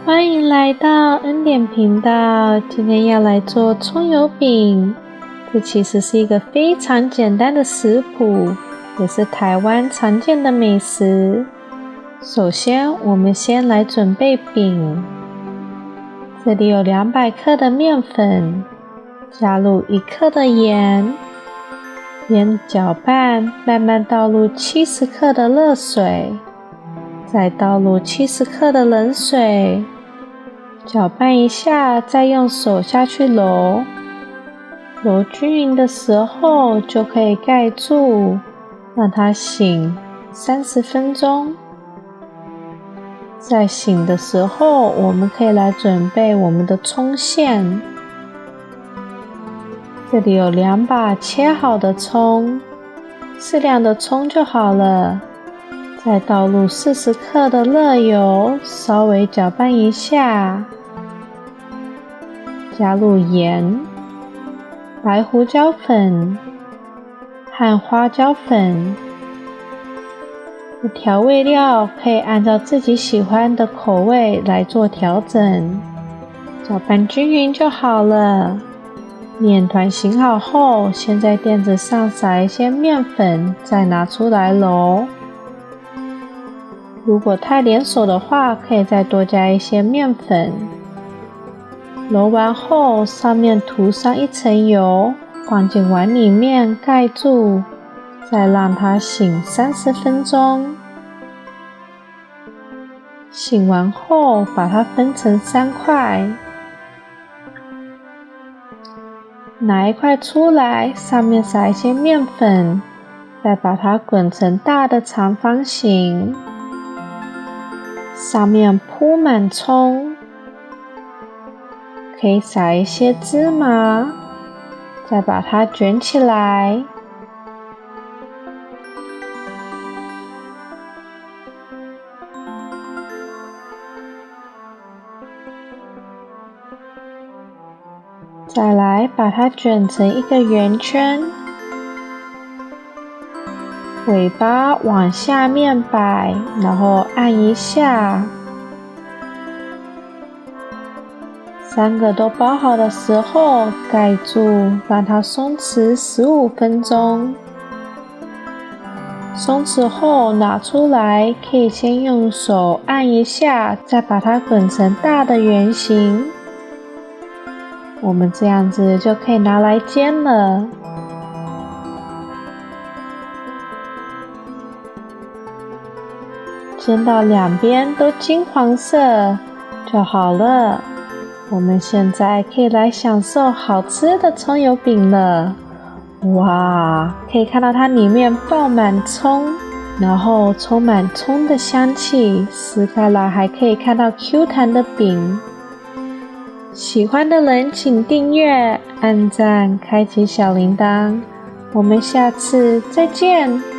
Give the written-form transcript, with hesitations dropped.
欢迎来到恩典频道，今天要来做葱油饼。这其实是一个非常简单的食谱，也是台湾常见的美食。首先，我们先来准备饼。这里有200克的面粉，加入1克的盐，边搅拌，慢慢倒入70克的热水，再倒入70克的冷水，搅拌一下，再用手下去揉。揉均匀的时候就可以盖住，让它醒30分钟。在醒的时候，我们可以来准备我们的葱馅。这里有2把切好的葱，适量的葱就好了。再倒入40克的热油，稍微搅拌一下，加入盐、白胡椒粉和花椒粉。调味料可以按照自己喜欢的口味来做调整，搅拌均匀就好了。面团醒好后，先在垫子上撒一些面粉，再拿出来揉。如果太粘手的话，可以再多加一些面粉。揉完后，上面涂上1层油，放进碗里面盖住，再让它醒30分钟。醒完后，把它分成3块，拿1块出来，上面撒一些面粉，再把它滚成大的长方形，上面铺满葱，可以撒一些芝麻，再把它卷起来。再来把它卷成一个圆圈，尾巴往下面摆，然后按一下。3个都包好的时候，盖住，让它松弛15分钟。松弛后拿出来，可以先用手按一下，再把它滚成大的圆形。我们这样子就可以拿来煎了。煎到2边都金黄色就好了。我们现在可以来享受好吃的葱油饼了。哇，可以看到它里面爆满葱，然后充满葱的香气，撕开来还可以看到 Q 弹的饼。喜欢的人请订阅、按赞、开启小铃铛，我们下次再见。